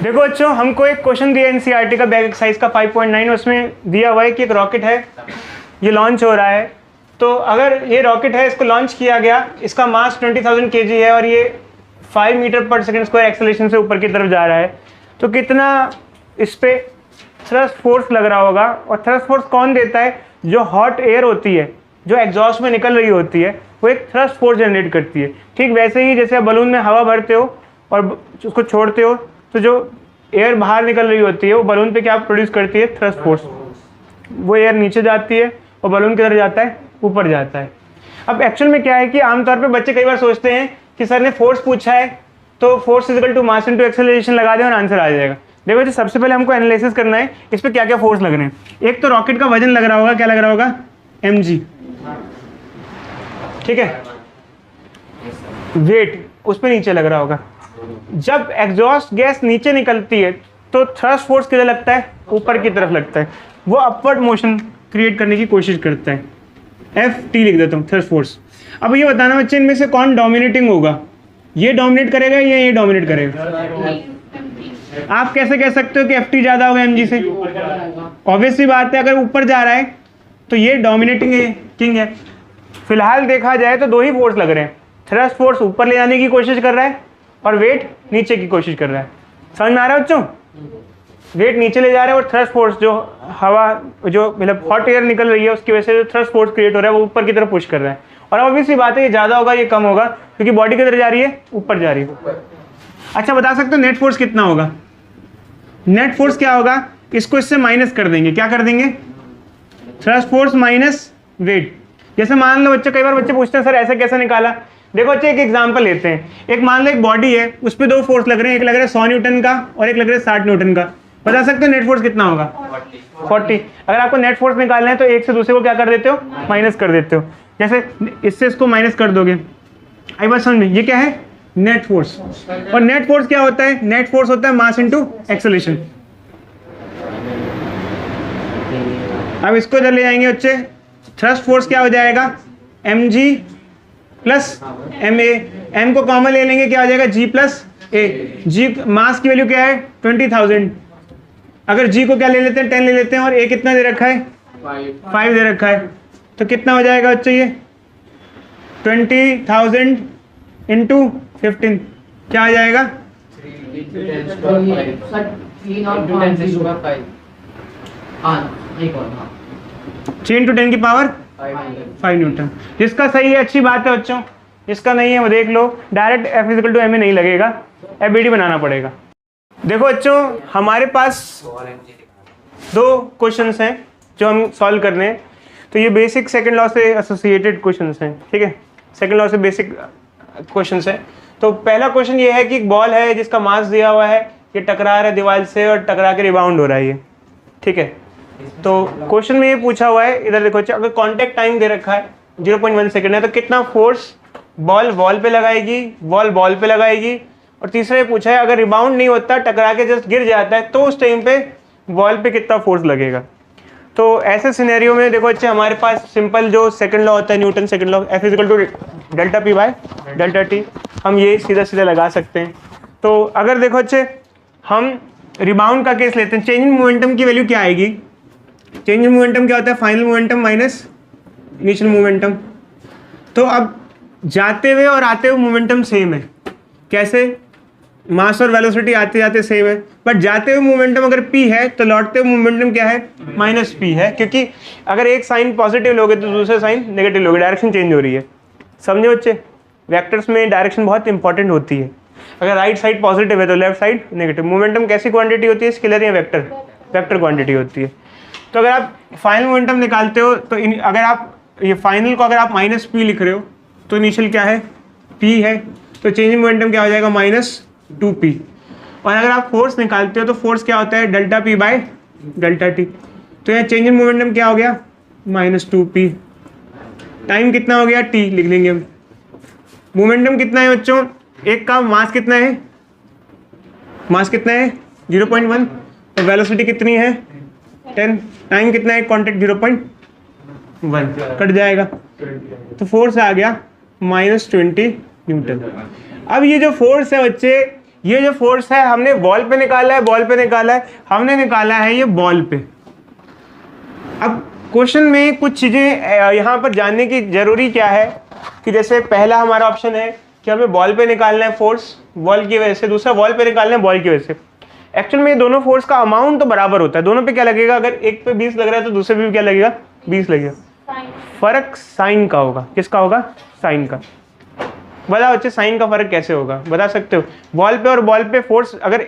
देखो बच्चों, हमको एक क्वेश्चन दिया एनसीईआरटी का बैक एक्सरसाइज का 5.9, उसमें दिया हुआ है कि एक रॉकेट है, ये लॉन्च हो रहा है। तो अगर ये रॉकेट है, इसको लॉन्च किया गया, इसका मास 20,000 kg है और ये 5 मीटर पर सेकेंड स्क्वायर एक्सेलरेशन से ऊपर की तरफ जा रहा है, तो कितना इस पर थ्रस्ट फोर्स लग रहा होगा। और थ्रस्ट फोर्स कौन देता है? जो हॉट एयर होती है, जो एग्जॉस्ट में निकल रही होती है, वो एक थ्रस्ट फोर्स जनरेट करती है। ठीक वैसे ही जैसे आप बलून में हवा भरते हो और उसको छोड़ते हो, तो जो एयर बाहर निकल रही होती है वो बलून पे क्या प्रोड्यूस करती है? Thrust force. वो एयर नीचे जाती है और बलून किधर जाता है? ऊपर जाता है। अब एक्चुअल में क्या है कि आमतौर पे बच्चे कई बार सोचते हैं कि सर ने फोर्स पूछा है तो force equal to mass into acceleration लगा दें और आंसर आ जाएगा। देखो जी, सबसे पहले हमको एनालिसिस करना है इस पर क्या क्या फोर्स लग रहे हैं। एक तो रॉकेट का वजन लग रहा होगा, क्या लग रहा होगा? mg, ठीक है। वेट उस पर नीचे लग रहा होगा। जब एग्जॉस्ट गैस नीचे निकलती है तो थ्रस्ट फोर्स किधर लगता है? ऊपर की तरफ लगता है। वो अपवर्ड मोशन क्रिएट करने की कोशिश करता है। Ft लिख देता हूँ, थ्रस्ट फोर्स। अब ये बताना बच्चे, इनमें से कौन डोमिनेटिंग होगा? ये डोमिनेट करेगा या ये डोमिनेट करेगा? आप कैसे कह सकते हो कि Ft ज्यादा होगा mg से? ऑब्वियसली बात है, अगर ऊपर जा रहा है तो ये डोमिनेटिंग है, किंग है। फिलहाल देखा जाए तो दो ही फोर्स लग रहे हैं। थ्रस्ट फोर्स ऊपर ले जाने की कोशिश कर रहा है और वेट नीचे की कोशिश कर रहा है। समझ में आ रहा है बच्चों? वेट नीचे ले जा रहा है और थ्रस्ट फोर्स, जो हवा, जो मतलब हॉट एयर निकल रही है उसकी वजह से जो थ्रस्ट फोर्स क्रिएट हो रहा है वो ऊपर की तरफ पुश कर रहा है। और ऑब्वियसली बात है, ये ज़्यादा होगा ये कम होगा, क्योंकि बॉडी किधर जा रही है? ऊपर जा रही है। अच्छा, बता सकते हो नेट फोर्स कितना होगा? नेट फोर्स क्या होगा? इसको इससे माइनस कर देंगे। क्या कर देंगे? Thrust force minus weight. जैसे मान लो बच्चे, कई बार बच्चे पूछते हैं सर ऐसे कैसे निकाला। देखो बच्चे, एक एग्जांपल लेते हैं। एक मान लो एक बॉडी है, उस पर दो फोर्स लग रहे हैं, एक लग रहा है 100 न्यूटन का और एक लग रहा है 60 न्यूटन का। बता सकते हो नेट फोर्स कितना होगा? 40। अगर आपको नेट फोर्स निकालना है तो एक से दूसरे को क्या कर देते हो? माइनस कर देते हो। जैसे इससे इसको माइनस कर दोगे। आई बात समझ में? ये क्या है? Net force. और नेट फोर्स क्या होता है? नेट फोर्स होता है मास इनटू एक्सेलरेशन। अब इसको इधर ले जाएंगे बच्चे, थ्रस्ट फोर्स क्या हो जाएगा? mg plus ma। m को कॉमन ले लेंगे, क्या हो जाएगा? g plus a। g मास की वैल्यू क्या है? 20,000। अगर g को क्या ले लेते हैं? 10 ले लेते हैं। और a कितना दे रखा है? 5 दे रखा है। तो कितना हो जाएगा बच्चे? ये 20,000 इंटू 15 क्या आ जाएगा? 3 इंटू 10 की पावर 5 न्यूटन। जिसका सही है अच्छी बात है बच्चों, जिसका नहीं है वो देख लो। Direct F equal to ma नहीं लगेगा, FBD बनाना पड़ेगा। देखो बच्चों, हमारे पास दो क्वेश्चंस हैं जो हम सॉल्व करने हैं। तो ये बेसिक सेकंड लॉ से एसोसिएटेड क्वेश्चंस हैं, ठीक है। सेकंड लॉ से बेसिक क्वेश्चंस हैं। तो पहला क्वेश्चन ये है कि एक बॉल है जिसका मास दिया हुआ है, ये टकरा रहा है दीवार से और टकरा के रिबाउंड हो रहा है ये, ठीक है। तो क्वेश्चन में ये पूछा हुआ है, इधर देखो, अगर कांटेक्ट टाइम दे रखा है 0.1 सेकंड है, तो कितना फोर्स बॉल वॉल पे लगाएगी, बॉल पे लगाएगी। और तीसरा ये पूछा है, अगर रिबाउंड नहीं होता, टकरा के जस्ट गिर जाता है, तो उस टाइम पे बॉल पे कितना फोर्स लगेगा। तो ऐसे सिनेरियो में देखो बच्चे, हमारे पास सिंपल जो सेकंड लॉ होता है, Newton second law, F equal to delta P by delta T, हम ये सीधा सीधा लगा सकते हैं। तो अगर देखो बच्चे, हम रिबाउंड का केस लेते हैं, चेंज इन मोमेंटम की वैल्यू क्या आएगी? चेंज इन मोमेंटम क्या होता है? Final momentum minus initial momentum. तो अब जाते हुए और आते हुए मोमेंटम सेम है। कैसे? मास और वेलोसिटी आते जाते सेम है, बट जाते हुए मोमेंटम अगर p है तो लौटते हुए मोमेंटम क्या है? माइनस p है, क्योंकि अगर एक साइन पॉजिटिव लोगे तो दूसरा साइन नेगेटिव लोगे, डायरेक्शन चेंज हो रही है। समझे बच्चे? वेक्टर्स में डायरेक्शन बहुत इंपॉर्टेंट होती है। अगर राइट साइड पॉजिटिव है तो लेफ्ट साइड नेगेटिव। मोमेंटम कैसी क्वांटिटी होती है? स्केलर या वेक्टर? वेक्टर क्वांटिटी होती है। तो अगर आप फाइनल मोमेंटम निकालते हो तो अगर आप ये फाइनल को अगर आप माइनस p लिख रहे हो तो इनिशियल क्या है? p है। तो चेंज इन मोमेंटम क्या हो जाएगा? -2p। और अगर आप फोर्स निकालते हो तो फोर्स क्या होता है? Delta P by delta T। तो यहाँ चेंज इन मोमेंटम क्या हो गया? -2p। टाइम कितना हो गया? t लिख लेंगे हम। मोमेंटम कितना है बच्चों? एक का मास कितना है? मास कितना है? 0.1। और वेलोसिटी कितनी है? 10। टाइम कितना है? कांटेक्ट 0.1, कट जाएगा। तो फोर्स आ गया -20 न्यूटन। अब ये जो फोर्स है बच्चे, ये जो फोर्स है हमने बॉल पे निकाला है, बॉल पे निकाला है, हमने निकाला है ये बॉल पे। अब क्वेश्चन में कुछ चीज़ें यहाँ पर जानने की जरूरी क्या है कि जैसे पहला हमारा ऑप्शन है कि हमें बॉल पे निकालना है फोर्स बॉल की वजह से, दूसरा बॉल पे निकालना है बॉल की वजह से। एक्चुअल में ये दोनों फोर्स का अमाउंट तो बराबर होता है, दोनों पे क्या लगेगा, अगर एक पे 20 लग रहा है तो दूसरे पे भी क्या लगेगा, 20 लगेगा। फर्क साइन का होगा, किसका होगा, साइन का। बताओ बच्चे साइन का फर्क कैसे होगा, बता सकते हो? बॉल पे और बॉल पे फोर्स, अगर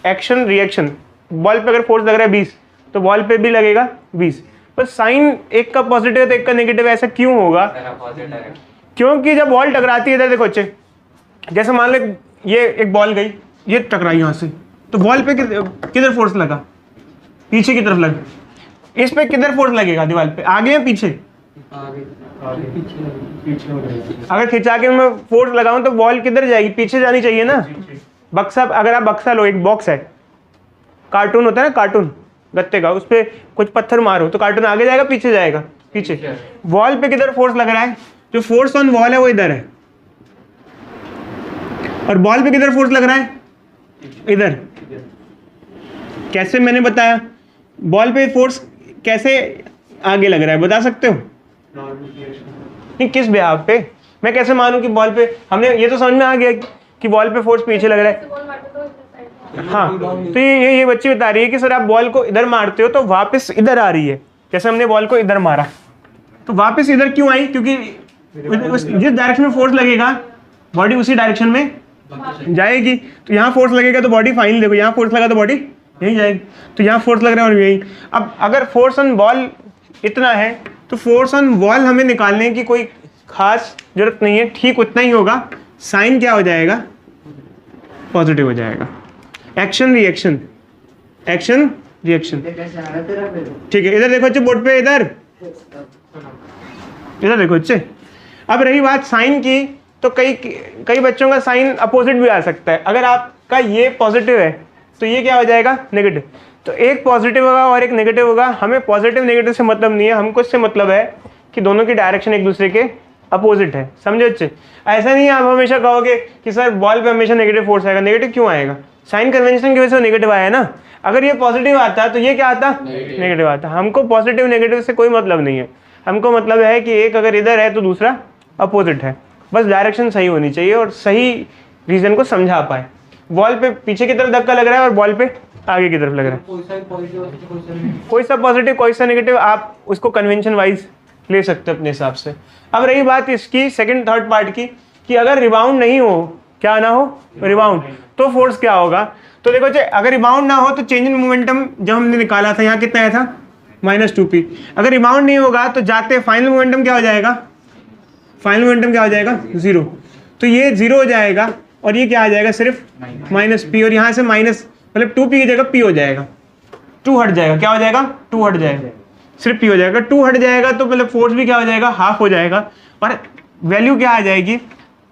एक्शन रिएक्शन, बॉल पे अगर फोर्स लग रहा है 20 तो बॉल पे भी लगेगा 20, पर साइन एक का पॉजिटिव है तो एक का नेगेटिव है, ऐसा क्यों होगा? क्योंकि जब बॉल टकराती है, इधर देखो बच्चे, जैसे मान लो ये एक बॉल गई, ये टकराई यहाँ से, तो बॉल पे किधर फोर्स लगा, पीछे की तरफ लगा। इस पे किधर फोर्स लगेगा, दीवार पे, आगे या पीछे? अगर खिंचा के मैं फोर्स लगाऊं तो बॉल किधर जाएगी, पीछे जानी चाहिए ना। बक्सा, अगर आप बक्सा लो, एक बॉक्स है, कार्टून होता है ना, कार्टून गत्ते का, उस पर कुछ पत्थर मारो तो कार्टून आगे जाएगा पीछे जाएगा, पीछे। वॉल पे किधर फोर्स लग रहा है, जो फोर्स ऑन वॉल है वो इधर है, और बॉल पे किधर फोर्स लग रहा है, इधर। कैसे मैंने बताया, बॉल पे फोर्स कैसे आगे लग रहा है, बता सकते हो? नहीं, किस ब्याह पे? मैं कैसे मानूं कि बॉल पे, हमने ये तो समझ में आ गया कि बॉल पे फोर्स पीछे लग रहा है। हाँ, तो ये बच्ची बता रही है कि सर आप बॉल को इधर मारते हो तो वापस इधर आ रही है। जैसे हमने बॉल को इधर मारा तो वापस इधर क्यों आई, क्योंकि जिस डायरेक्शन में फोर्स लगेगा बॉडी उसी डायरेक्शन में जाएगी। तो यहाँ फोर्स लगेगा तो बॉडी, फाइनल देखो यहाँ फोर्स लगा तो बॉडी यहीं जाएगी, तो यहाँ फोर्स लग रहा है और यहीं। अब अगर फोर्स ऑन बॉल इतना है तो फोर्स ऑन वॉल हमें निकालने की कोई खास जरूरत नहीं है, ठीक उतना ही होगा। साइन क्या हो जाएगा, पॉजिटिव हो जाएगा। एक्शन रिएक्शन, एक्शन रिएक्शन, ठीक है। इधर देखो बच्चे बोर्ड पे, इधर देखो बच्चे। अब रही बात साइन की, तो कई बच्चों का साइन अपोजिट भी आ सकता है। अगर आपका ये पॉजिटिव है तो ये क्या हो जाएगा, नेगेटिव। तो एक पॉजिटिव होगा और एक नेगेटिव होगा। हमें पॉजिटिव नेगेटिव से मतलब नहीं है, हमको इससे मतलब है कि दोनों की डायरेक्शन एक दूसरे के अपोजिट है। समझे बच्चे? ऐसा नहीं है आप हमेशा कहोगे कि सर बॉल पे हमेशा नेगेटिव फोर्स आएगा। नेगेटिव क्यों आएगा, साइन कन्वेंशन की वजह से नेगेटिव आया ना। अगर ये पॉजिटिव आता तो ये क्या आता, नेगेटिव आता। हमको पॉजिटिव नेगेटिव से कोई मतलब नहीं है, हमको मतलब है कि एक अगर इधर है तो दूसरा अपोजिट है। बस डायरेक्शन सही होनी चाहिए और सही रीजन को समझा पाए। बॉल पे पीछे की तरफ धक्का लग रहा है और बॉल पे आगे की तरफ लग रहा है, कोई सा पॉजिटिव कोई सा नेगेटिव, आप उसको कन्वेंशन वाइज ले सकते हो अपने हिसाब से। अब रही बात इसकी सेकंड थर्ड पार्ट की कि अगर रिबाउंड नहीं हो, क्या ना हो, रिबाउंड, तो फोर्स क्या होगा। तो देखो अगर रिबाउंड ना हो तो चेंज इन मोमेंटम जब हमने निकाला था यहाँ कितना आया था, -2p। अगर रिबाउंड नहीं होगा तो जाते फाइनल मोमेंटम क्या हो जाएगा, फाइनल मोमेंटम क्या हो जाएगा, 0। तो ये 0 हो जाएगा और ये क्या आ जाएगा, सिर्फ -p। और यहाँ से माइनस मतलब 2p की जगह p हो जाएगा, 2 हट जाएगा। क्या हो जाएगा, 2 हट जाएगा, सिर्फ p हो जाएगा। 2 हट जाएगा तो मतलब फोर्स भी क्या हो जाएगा, हाफ हो जाएगा। और वैल्यू क्या आ जाएगी,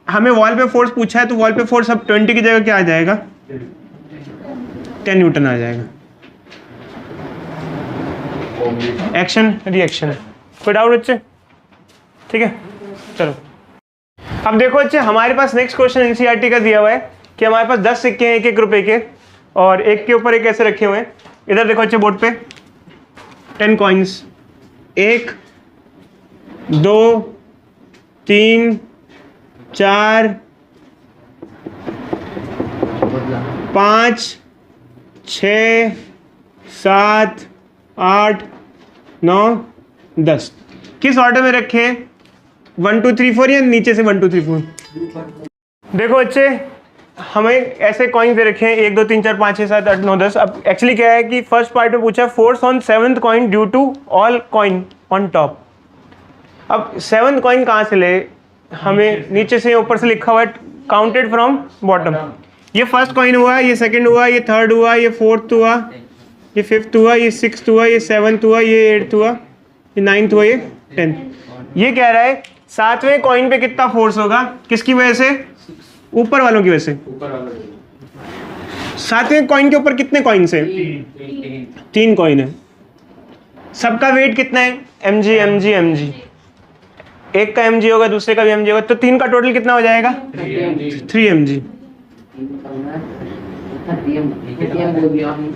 हमें वॉल पे फोर्स पूछा है तो वॉल पे फोर्स अब 20 की जगह क्या आ जाएगा, 10 न्यूटन आ जाएगा। एक्शन रिएक्शन, कोई डाउट बच्चे? ठीक है, चलो अब देखो बच्चे, हमारे पास नेक्स्ट क्वेश्चन एनसीईआरटी का दिया हुआ है कि हमारे पास 10 सिक्के हैं 1-1 रुपए के, और एक के ऊपर एक ऐसे रखे हुए हैं। इधर देखो बच्चे बोर्ड पे 10 कॉइन्स, 1 2 3 4 5 6 7 8 9 10। किस ऑर्डर में रखे हैं, 1 2 3 4 या नीचे से 1 2 3 4? देखो बच्चे, हमें ऐसे कॉइन दे रखे हैं 1 2 3 4 5 6 7 8 9 10। अब एक्चुअली क्या है कि फर्स्ट पार्ट में पूछा force on 7th coin due to all coin on top. अब 7th कॉइन कहाँ से ले, हमें नीचे से ऊपर से लिखा हुआ है काउंटेड फ्रॉम बॉटम। ये फर्स्ट कॉइन हुआ, ये सेकंड हुआ, ये थर्ड हुआ, ये फोर्थ हुआ, ये फिफ्थ हुआ, ये सिक्स्थ हुआ, ये सेवन्थ हुआ, ये एट्थ हुआ, ये नाइन्थ हुआ, ये 10th। ये कह रहा है 7वें कॉइन पे कितना फोर्स होगा, किसकी वजह से, ऊपर वालों की वजह से। 7वें कॉइन के ऊपर कितने कॉइन्स है, 3 कॉइन है। सबका वेट कितना है, mg mg mg। एक का mg होगा, दूसरे का भी mg होगा, तो 3 का टोटल कितना हो जाएगा, 3 mg।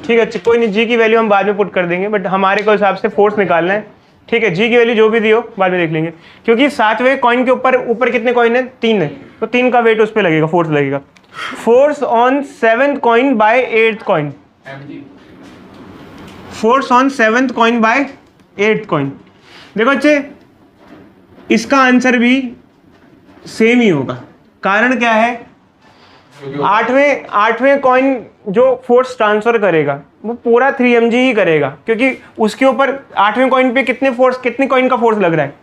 ठीक है, कोई नहीं, जी की वैल्यू हम बाद में पुट कर देंगे, बट हमारे को हिसाब से फोर्स निकालना है। ठीक है, जी की वैल्यू जो भी दी हो बाद में देख लेंगे, क्योंकि 7वें कॉइन के ऊपर कितने कॉइन है, 3 है, तो 3 का वेट उस पर लगेगा, फोर्स लगेगा। Force on 7th coin by 8th coin, force on 7th coin by 8th coin. देखो बच्चे, इसका आंसर भी सेम ही होगा। कारण क्या है, आठवें कॉइन जो फोर्स ट्रांसफर करेगा वो पूरा 3mg ही करेगा, क्योंकि उसके ऊपर 8वें कॉइन पे कितने कॉइन का फोर्स लग रहा है,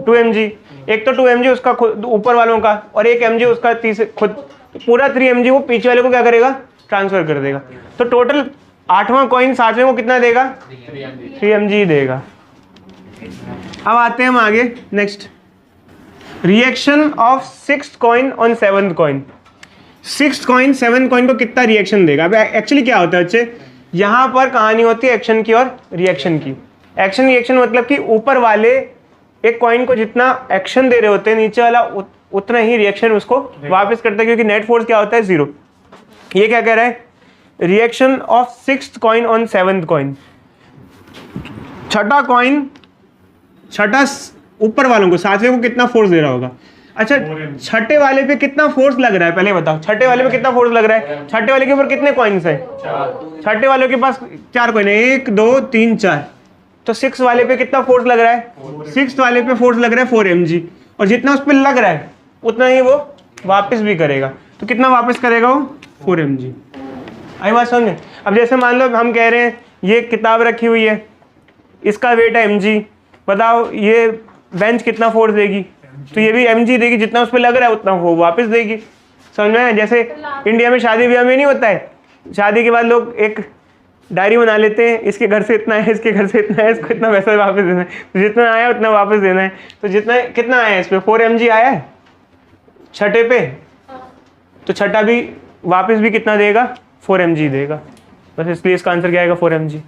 2mg। एक तो 2mg उसका खुद ऊपर वालों का, और 1mg उसका खुद, पूरा 3mg वो पीछे वाले को क्या करेगा, ट्रांसफर कर देगा। तो टोटल 8वां कॉइन 7वें को कितना देगा, 3mg देगा। अब आते हैं हम आगे, next, reaction of 6th coin on 7th coin. 6th coin 7th coin को कितना रिएक्शन देगा। अब एक्चुअली क्या होता है बच्चे, यहाँ पर कहानी होती है एक्शन की और रिएक्शन की। एक्शन रिएक्शन मतलब कि ऊपर वाले एक कॉइन को जितना एक्शन दे रहे होते हैं, नीचे वाला उतना ही रिएक्शन उसको वापस करता है, क्योंकि नेट फोर्स क्या होता है, 0। ये क्या कह रहा है, reaction of 6th coin on 7th coin. छठा कॉइन, छठा ऊपर वालों को, 7वें को कितना फोर्स दे रहा होगा। अच्छा, छठे वाले पे कितना फोर्स लग रहा है, पहले बताओ, छठे वाले पे कितना फोर्स लग रहा है। छठे वाले के ऊपर कितने कॉइन्स हैं, छठे वालों के पास 4 कॉइन है, 1 2 3 4। तो 6 वाले पे कितना फोर्स लग रहा है, 6 वाले पे फोर्स लग रहा है 4mg, और जितना उस पर लग रहा है उतना ही वो वापस भी करेगा। तो कितना वापस करेगा वो, 4mg। आई बात समझ में। अब जैसे मान लो हम कह रहे हैं ये किताब रखी हुई है, इसका वेट है mg, बताओ ये बेंच कितना फोर्स देगी, तो ये भी mg देगी, जितना उस पर लग रहा है उतना वो वापस देगी। समझ में आया। जैसे इंडिया में शादी ब्याह में नहीं होता है, शादी के बाद लोग एक डायरी बना लेते हैं, इसके घर से इतना है, इसके घर से इतना है, इसको इतना पैसा वापस देना है, तो जितना आया उतना वापस देना है। तो जितना कितना आया इस पर, 4mg आया है छठे पे, तो छठा भी वापस भी कितना देगा, 4mg देगा। बस इसलिए इसका आंसर क्या आएगा, 4mg।